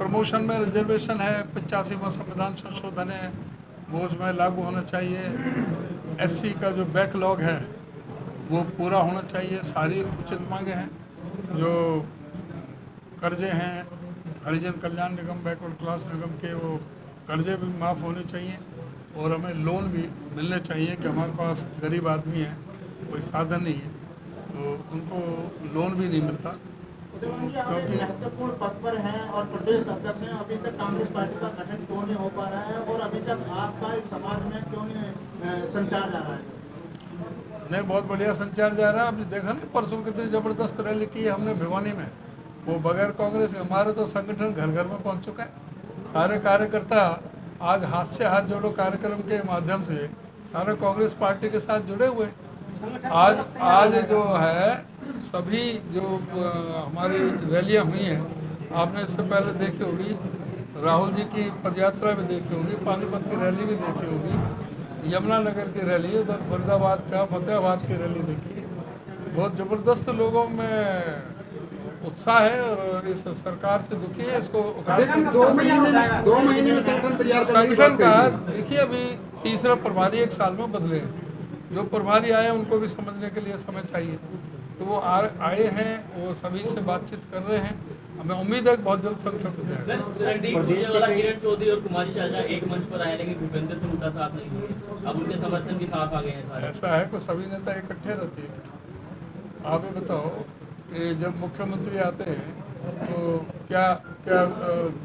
Promotion में reservation है, 85वां संविधान संशोधन है, वो उसमें लागू होना चाहिए। एससी का जो बैकलॉग है वो पूरा होना चाहिए। सारी उचित मांगे हैं। जो कर्जे हैं हरिजन कल्याण निगम, बैकवर्ड क्लास निगम के, वो कर्जे भी माफ़ होने चाहिए और हमें लोन भी मिलने चाहिए कि हमारे पास गरीब आदमी है, कोई साधन नहीं है, तो उनको लोन भी नहीं मिलता। क्योंकि महत्वपूर्ण पद पर हैं और प्रदेश अध्यक्ष हैं, अभी तक कांग्रेस पार्टी का गठन क्यों नहीं हो पा रहा है और अभी तक आपका एक समाज में क्यों नहीं संचार जा रहा है? नहीं, बहुत बढ़िया संचार जा रहा है। आपने देखा नहीं परसों कितनी ज़बरदस्त रैली की है हमने भिवानी में। वो बगैर कांग्रेस के हमारे तो संगठन घर घर में पहुंच चुका है। सारे कार्यकर्ता आज हाथ से हाथ जोड़ो कार्यक्रम के माध्यम से सारे कांग्रेस पार्टी के साथ जुड़े हुए। आज जो है सभी जो हमारी रैलियां हुई हैं, आपने इससे पहले देखी होगी, राहुल जी की पदयात्रा भी देखी होगी, पानीपत की रैली भी देखी होगी, यमुनानगर की रैली, उधर फरीदाबाद का फतेहाबाद की रैली देखी। बहुत ज़बरदस्त लोगों में उत्साह है और इस सरकार से दुखी है। इसको 2 महीने में संगठन का देखिए, अभी तीसरा प्रभारी 1 साल में बदले हैं। जो प्रभारी आए उनको भी समझने के लिए समय चाहिए, तो वो आए हैं, वो सभी से बातचीत कर रहे हैं। हमें उम्मीद है कि बहुत जल्द संगठन हो जाएगा। किरण चौधरी और कुमारी शैलजा एक मंच पर आए, लेकिन भूपेंद्र सिंह उनका साथ नहीं हुआ, अब उनके समर्थन के साथ आ गए हैं सारे। ऐसा है कि सभी नेता इकट्ठे रहते हैं। आप ये बताओ कि जब मुख्यमंत्री आते हैं तो क्या क्या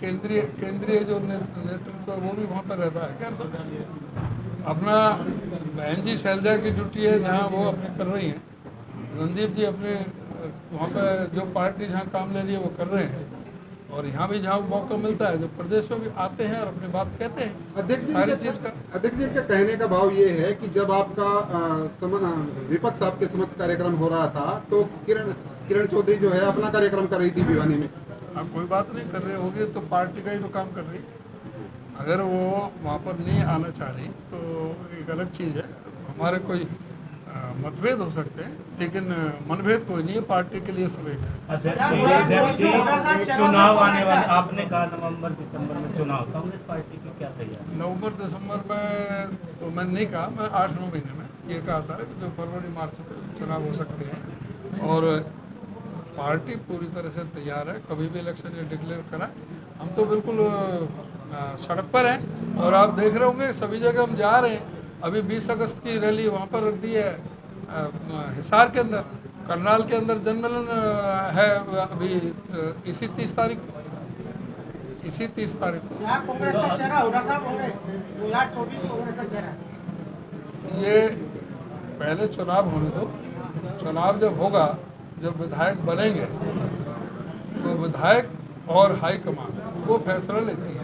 केंद्रीय जो नेतृत्व है वो भी वहाँ पर रहता है क्या? अपना बहन जी शैलजा की ड्यूटी है जहाँ वो अपने कर रही हैं, रणदीप जी अपने वहाँ पर जो पार्टी जहाँ काम ले रही है वो कर रहे हैं, और यहाँ भी जहाँ मौका मिलता है जो प्रदेश में भी आते हैं और अपनी बात कहते हैं। अध्यक्ष जी का कहने का भाव ये है कि जब आपका विपक्ष आपके समक्ष कार्यक्रम हो रहा था तो किरण चौधरी जो है अपना कार्यक्रम कर रही थी भिवानी में। अब कोई बात नहीं कर रहे होगी तो पार्टी का ही तो काम कर रही। अगर वो वहाँ पर नहीं आना चाह रही तो एक अलग चीज़ है। हमारे कोई मतभेद हो सकते हैं, लेकिन मनभेद कोई नहीं है। पार्टी के लिए सब एक है। अध्यक्ष जी, चुनाव आने वाले, आपने कहा नवंबर दिसंबर में चुनाव, कांग्रेस पार्टी की क्या तैयारी? नवंबर दिसंबर में तो मैंने नहीं कहा, मैं 8-9 महीने में ये कहा था कि जो फरवरी मार्च में चुनाव हो सकते हैं, और पार्टी पूरी तरह से तैयार है। कभी भी इलेक्शन ये डिक्लेयर करा, हम तो बिल्कुल सड़क पर हैं और आप देख रहे होंगे सभी जगह हम जा रहे हैं। अभी 20 अगस्त की रैली वहाँ पर रख दी है हिसार के अंदर, करनाल के अंदर जनमेलन है अभी इसी 30 तारीख को। ये पहले चुनाव होने दो। चुनाव जब होगा, जब विधायक बनेंगे तो विधायक और हाईकमान वो फैसला लेती है।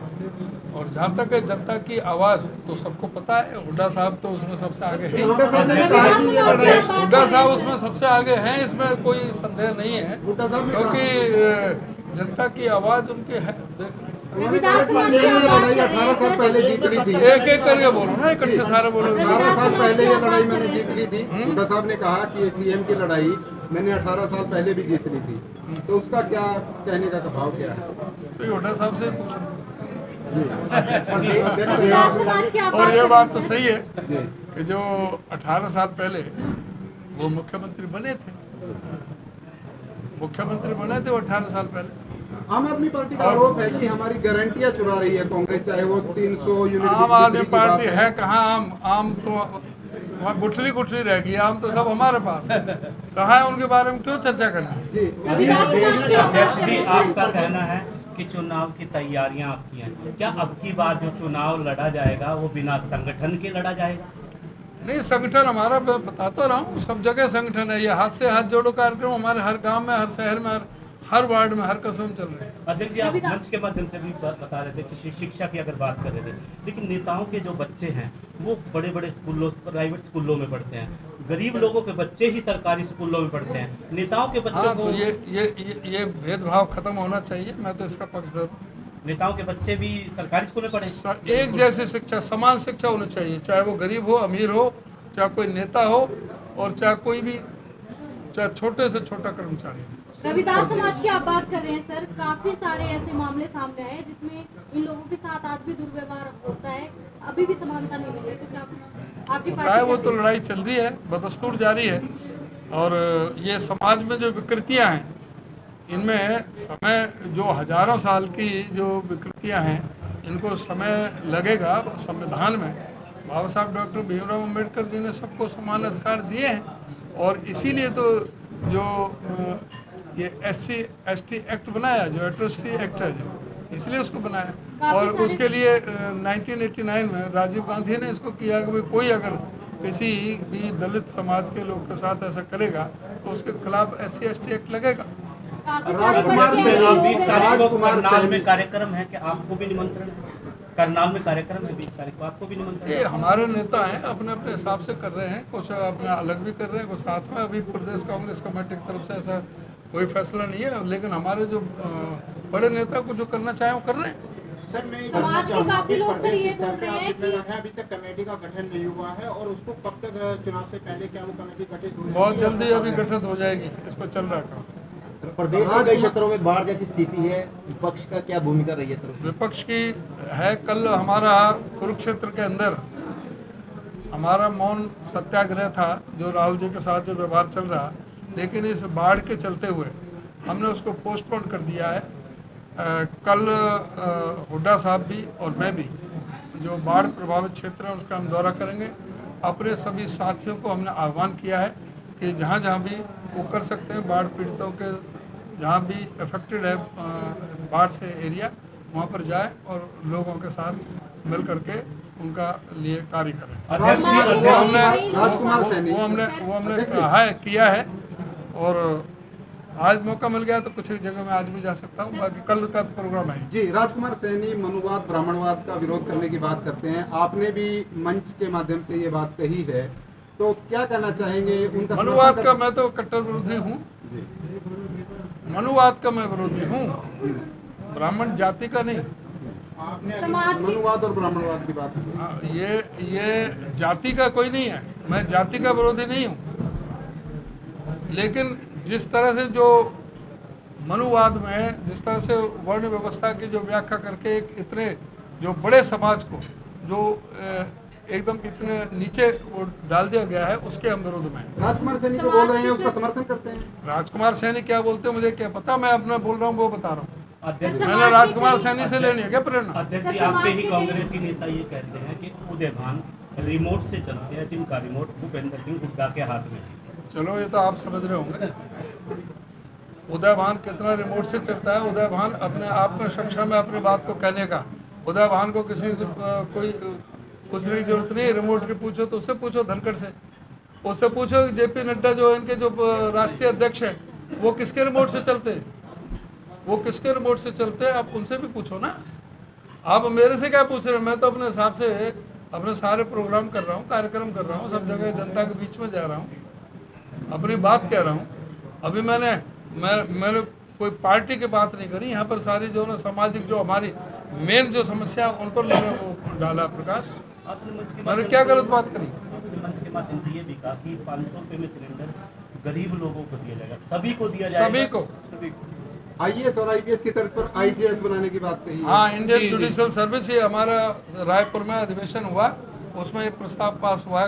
और जहाँ तक है जनता की आवाज़ तो सबको पता है, हुड्डा साहब तो उसमें सबसे आगे हैं। हुड्डा साहब उसमें सबसे आगे हैं, इसमें कोई संदेह नहीं है, क्योंकि जनता की आवाज़ उनकी है। 18 साल पहले जीत ली थी। एक एक करके बोलो ना, इकट्ठे सारे बोलो। 18 साल पहले ये लड़ाई मैंने जीत ली थी। हुड्डा साहब ने कहा कि ये सीएम की लड़ाई मैंने 18 साल पहले भी जीत ली थी, तो उसका क्या कहने का भाव क्या है? तो हुड्डा साहब से पूछो। अध्यक्ष और ये बात तो सही है कि जो 18 साल पहले वो मुख्यमंत्री बने थे वो 18 साल पहले। आम आदमी पार्टी का आरोप है कि हमारी गारंटियां चुरा रही है कांग्रेस, चाहे वो 300 यूनिट। आम आदमी पार्टी है कहाँ? आम तो वहाँ गुठली रह गई, आम तो सब हमारे पास है। कहाँ है? उनके बारे में क्यों चर्चा करनी? अध्यक्ष जी, आपका कहना है कि चुनाव की तैयारियां आपकी हैं, क्या अब की बार जो चुनाव लड़ा जाएगा वो बिना संगठन के लड़ा जाएगा? नहीं, संगठन हमारा बता तो रहा हूँ, सब जगह संगठन है। ये हाथ से हाथ जोड़ो कार्यक्रम हमारे हर गांव में, हर शहर में, हर वार्ड में, हर कस्बे में चल रहे हैं। अध्यक्ष जी, आप मंच के माध्यम से भी बता रहे थे कि शिक्षा की अगर बात कर रहे थे, लेकिन नेताओं के जो बच्चे हैं वो बड़े बड़े स्कूलों, प्राइवेट स्कूलों में पढ़ते हैं, गरीब लोगों के बच्चे ही सरकारी स्कूलों में पढ़ते हैं, नेताओं के बच्चों को। तो ये भेदभाव खत्म होना चाहिए। मैं तो इसका पक्षधर हूं। नेताओं के बच्चे भी सरकारी स्कूल में पढ़े। एक जैसी शिक्षा, समान शिक्षा होनी चाहिए, चाहे वो गरीब हो, अमीर हो, चाहे कोई नेता हो, और चाहे कोई भी, चाहे छोटे से छोटा कर्मचारी हो। रविदास समाज की आप बात कर रहे हैं सर, काफी सारे ऐसे मामले सामने आए जिसमें इन लोगों के साथ आज भी दुर्व्यवहार होता है, अभी भी समानता नहीं मिली है, तो क्या कुछ आपकी होता है? वो पार्टी तो लड़ाई चल रही है, बदस्तूर जारी है। और ये समाज में जो विकृतियां हैं, इनमें समय जो हजारों साल की जो विकृतियां हैं, इनको समय लगेगा। संविधान में बाबा साहब डॉक्टर भीमराव अम्बेडकर जी ने सबको समान अधिकार दिए हैं, और इसीलिए तो जो ये SC/ST एक्ट बनाया, जो एट्रोसिटी एक्ट है, जो इसलिए उसको बनाया। और उसके लिए 1989 में राजीव गांधी ने इसको किया कि भाई कोई अगर किसी भी दलित समाज के लोग के साथ ऐसा करेगा तो उसके खिलाफ SC/ST एक्ट लगेगा। काफी सारे राजकुमार बच्चे सैनी, हैं, 20 तारीख को राजकुमार करनाल में सैनी। कार्यक्रम है, कि आपको भी निमंत्रण है? करनाल में कार्यक्रम है 20 तारीख को, आपको भी निमंत्रण ये है? हमारे नेता हैं, अपने अपने हिसाब से कर रहे हैं, कुछ अपना अलग भी कर रहे हैं, कुछ साथ में। अभी प्रदेश कांग्रेस कमेटी की तरफ से ऐसा कोई फैसला नहीं है, लेकिन हमारे जो बड़े नेता को जो करना चाहे वो कर रहे हैं। सर मैं ये समाज जानना के चाहूंगा काफी कि लोग सर प्रदेश ये स्तर बोल पे रहे आप हैं जितना जाने हैं, अभी तक कमेटी का गठन नहीं हुआ है, और उसको कब तक चुनाव से पहले क्या वो कमेटी गठित हो बहुत जाएगी? जल्दी अभी गठित हो जाएगी, इस पर चल रहा काम। प्रदेश के कई क्षेत्रों में बाढ़ जैसी स्थिति है, विपक्ष का क्या भूमिका रही है सर? विपक्ष की है, कल हमारा कुरुक्षेत्र के अंदर हमारा मौन सत्याग्रह था, जो राहुल जी के साथ जो व्यवहार चल रहा, लेकिन इस बाढ़ के चलते हुए हमने उसको पोस्टपोन कर दिया है। कल हुड्डा साहब भी और मैं भी जो बाढ़ प्रभावित क्षेत्र है उसका हम दौरा करेंगे। अपने सभी साथियों को हमने आह्वान किया है कि जहाँ जहाँ भी वो कर सकते हैं, बाढ़ पीड़ितों के जहाँ भी अफेक्टेड है बाढ़ से एरिया, वहाँ पर जाए और लोगों के साथ मिल करके उनका लिए कार्य करें। अध्यक्ष जी, वो हमने राजकुमार सैनी। वो हमने कहा है, किया है, और आज मौका मिल गया तो कुछ एक जगह में आज भी जा सकता हूँ, बाकी कल का प्रोग्राम है। जी, राजकुमार सैनी मनुवाद ब्राह्मणवाद का विरोध करने की बात करते हैं, आपने भी मंच के माध्यम से ये बात कही है, तो क्या कहना चाहेंगे? उनका मनुवाद समर्थन का मैं तो कट्टर विरोधी हूँ, मनुवाद का मैं विरोधी हूँ, ब्राह्मण जाति का नहीं। समाज की मनुवाद और ब्राह्मणवाद की बात की। हाँ, ये जाति का कोई नहीं है, मैं जाति का विरोधी नहीं हूँ, लेकिन जिस तरह से जो मनुवाद में जिस तरह से वर्ण व्यवस्था की जो व्याख्या करके एक इतने जो बड़े समाज को जो एकदम इतने नीचे वो डाल दिया गया है, उसके हम विरोध में हैं। राजकुमार सैनी जो बोल रहे हैं उसका समर्थन करते हैं। राजकुमार सैनी क्या बोलते हैं मुझे क्या पता, मैं अपना बोल रहा हूँ वो बता रहा हूँ। अध्यक्ष मैंने राजकुमार सैनी से लेनी है क्या प्रेरणा? अध्यक्ष जी, आपके ही कांग्रेसी नेता ये कहते हैं कि उदयभान रिमोट से चलते हैं, जिनका रिमोट भूपेंद्र सिंह हुड्डा के हाथ में है। चलो ये तो आप समझ रहे होंगे, उदयभान कितना रिमोट से चलता है। उदयभान अपने आप में सक्षम है अपनी बात को कहने का। उदयभान को किसी कोई पूछने की जरूरत नहीं है, रिमोट की पूछो तो उससे पूछो, धनखड़ से उससे पूछो। JP नड्डा जो इनके जो राष्ट्रीय अध्यक्ष हैं, वो किसके रिमोट से चलते हैं? वो किसके रिमोट से चलते हैं? आप उनसे भी पूछो ना। आप मेरे से क्या पूछ रहे हैं? मैं तो अपने हिसाब से अपने सारे प्रोग्राम कर रहा हूँ, कार्यक्रम कर रहा हूँ, सब जगह जनता के बीच में जा रहा हूँ, अपनी बात कह रहा हूँ। अभी मैंने कोई पार्टी की बात नहीं करी, यहाँ पर सारी जो ना सामाजिक जो हमारी मेन जो समस्या उन पर मैंने वो डाला प्रकाश। आपने मंच के मैंने क्या गलत बात करी? आपने मंच के माध्यम से ये भी कहा कि 500 रुपये में सिलेंडर गरीब लोगों को दिया जाएगा, सभी को दिया जाएगा। सभी को। IAS और IPS की तर्ज पर IJS बनाने की बात कही है। हाँ, इंडियन जुडिशियल सर्विस, ये हमारा रायपुर में अधिवेशन हुआ, उसमें ये प्रस्ताव पास हुआ।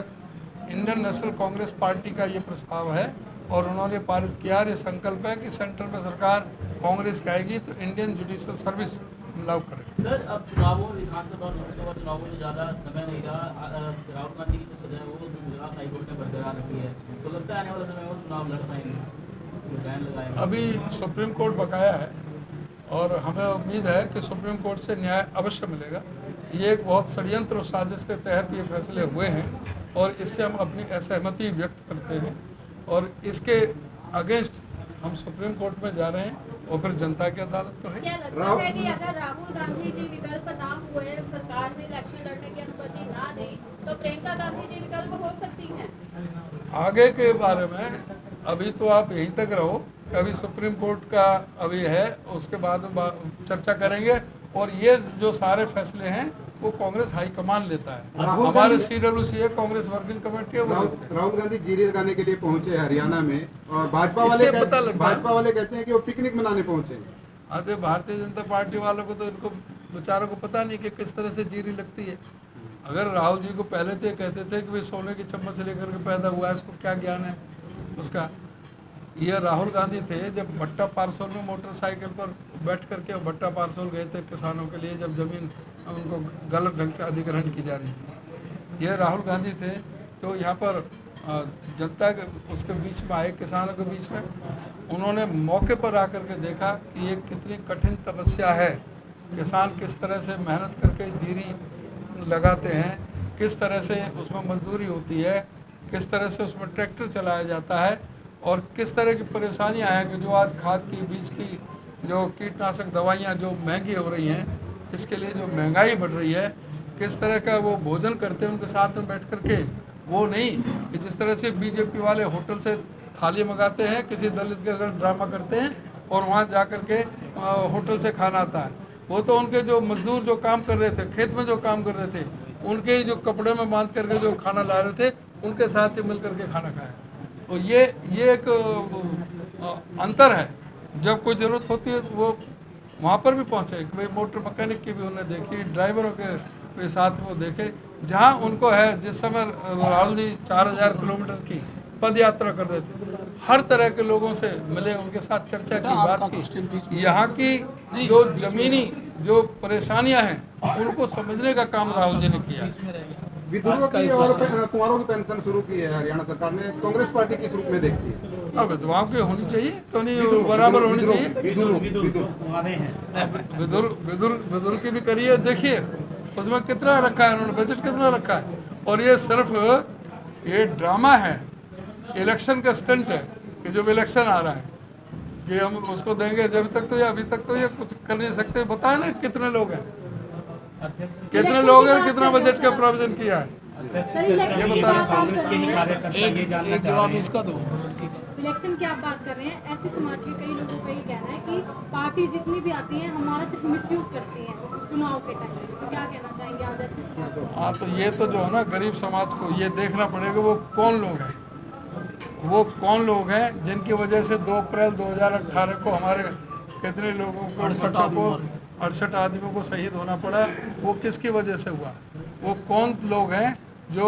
इंडियन नेशनल कांग्रेस पार्टी का ये प्रस्ताव है और उन्होंने पारित किया। ये संकल्प है कि सेंटर में सरकार कांग्रेस की आएगी तो इंडियन जुडिशियल सर्विस हम लागू करेंगे। सर, अब चुनावों विधानसभा और लोकसभा चुनावों में ज़्यादा समय नहीं रहा। राहुल गांधी की जो सजा है वो गुजरात हाईकोर्ट ने बरकरार रखी है, तो लगता है आने वाले समय में चुनाव लड़ पाएंगे, बैन लगाएंगे? अभी सुप्रीम कोर्ट बकाया है और हमें उम्मीद है कि सुप्रीम कोर्ट से न्याय अवश्य मिलेगा। ये एक बहुत षड्यंत्र और साजिश के तहत ये फैसले हुए हैं और इससे हम अपनी असहमति व्यक्त करते हैं और इसके अगेंस्ट हम सुप्रीम कोर्ट में जा रहे हैं और फिर जनता की अदालत तो है। क्या लगता है कि अगर राहुल गांधी जी विकल्प ना हुए, सरकार में इलेक्शन लड़ने की अनुमति ना दे, तो प्रियंका गांधी जी विकल्प हो सकती हैं? आगे के बारे में अभी तो आप यहीं तक रहो, अभी सुप्रीम कोर्ट का अभी है, उसके बाद चर्चा करेंगे और ये जो सारे फैसले हैं वो कांग्रेस हाईकमान लेता है। राहुल हमारे Gandhi- CWC Congress working committee है वो लेते हैं। राहुल गांधी जीरी लगाने के लिए पहुंचे हरियाणा में और भाजपा इससे पता लगता है। भाजपा वाले कहते हैं कि वो पिकनिक मनाने पहुंचे। आते भारतीय जनता पार्टी वालों को तो इनको बेचारों को पता नहीं कि किस तरह से जीरी लगती है। अगर राहुल जी को पहले तो कहते थे कि भाई सोने की चम्मच लेकर के पैदा हुआ है, इसको क्या ज्ञान है उसका। ये राहुल गांधी थे जब भट्टा पारसोल में मोटरसाइकिल पर बैठ करके भट्टा पारसोल गए थे किसानों के लिए, जब जमीन उनको गलत ढंग से अधिग्रहण की जा रही थी। ये राहुल गांधी थे तो यहाँ पर जनता के उसके बीच में आए, किसानों के बीच में उन्होंने मौके पर आकर के देखा कि ये कितनी कठिन तपस्या है, किसान किस तरह से मेहनत करके जीरी लगाते हैं, किस तरह से उसमें मजदूरी होती है, किस तरह से उसमें ट्रैक्टर चलाया जाता है और किस तरह की परेशानियां हैं कि जो आज खाद की, बीज की, जो कीटनाशक दवाइयां जो महंगी हो रही हैं, जिसके लिए जो महंगाई बढ़ रही है, किस तरह का वो भोजन करते हैं उनके साथ में बैठ करके। वो नहीं कि जिस तरह से बीजेपी वाले होटल से थाली मंगाते हैं, किसी दलित के साथ ड्रामा करते हैं और वहाँ जा कर के होटल से खाना आता है। वो तो उनके जो मजदूर जो काम कर रहे थे, खेत में जो काम कर रहे थे, उनके ही जो कपड़े में बांध करके जो खाना ला रहे थे, उनके साथ ही मिल करके खाना खाया। तो ये एक अंतर है। जब कोई ज़रूरत होती है तो वो वहाँ पर भी पहुँचे कि भाई मोटर मैकेनिक की भी उन्हें देखी, ड्राइवरों के साथ वो देखे। जहाँ उनको है, जिस समय राहुल जी 4000 किलोमीटर की पद यात्रा कर रहे थे, हर तरह के लोगों से मिले, उनके साथ चर्चा की, बात की। यहाँ की जो जमीनी जो परेशानियां हैं उनको समझने का काम राहुल जी ने किया। विधुओं की और कुंवारों की पेंशन शुरू की है हरियाणा सरकार ने, कांग्रेस पार्टी किस रूप में देखती है? और विधवाओं की होनी चाहिए, क्यों नहीं, बराबर होनी चाहिए। विदुर की भी करिए, देखिए उसमें कितना रखा है उन्होंने, बजट कितना रखा है। और ये सिर्फ ये ड्रामा है, इलेक्शन का स्टंट है कि जब इलेक्शन आ रहा है कि हम उसको देंगे। जब तक तो ये अभी तक तो ये कुछ कर नहीं सकते। बताए ना कितने लोग हैं, कितने लोग हैं, कितना बजट का प्रोविजन किया है, ये बता रहे। एक जवाब इसका दो। इलेक्शन की आप बात कर रहे हैं, ऐसे समाज के कई लोगों का ये कहना है कि पार्टी जितनी भी आती है हमारा सिर्फ मिसयूज करती है चुनाव के टाइम। तो क्या कहना चाहेंगे आज ऐसे समाज को? हाँ, तो ये तो जो है ना, गरीब समाज को ये देखना पड़ेगा वो कौन लोग हैं, वो कौन लोग हैं जिनकी वजह से 2 अप्रैल 2018 को हमारे कितने लोगों को, 68 आदमियों को शहीद होना पड़ा। वो किसकी वजह से हुआ? वो कौन लोग हैं जो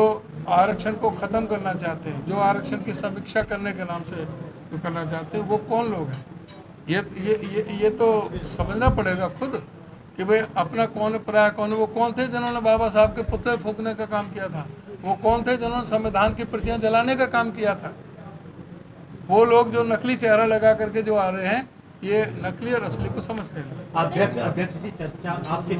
आरक्षण को ख़त्म करना चाहते हैं, जो आरक्षण की समीक्षा करने के नाम से जो करना चाहते हैं, वो कौन लोग हैं? ये तो समझना पड़ेगा खुद कि भाई अपना कौन पराया कौन है। वो कौन थे जिन्होंने बाबा साहब के पुतले फूकने का काम किया था? वो कौन थे जिन्होंने संविधान की प्रतियां जलाने का काम किया था? वो लोग जो नकली चेहरा लगा करके जो आ रहे हैं, ये नकली और असली को समझते हैं। अध्यक्ष जी, चर्चा आपके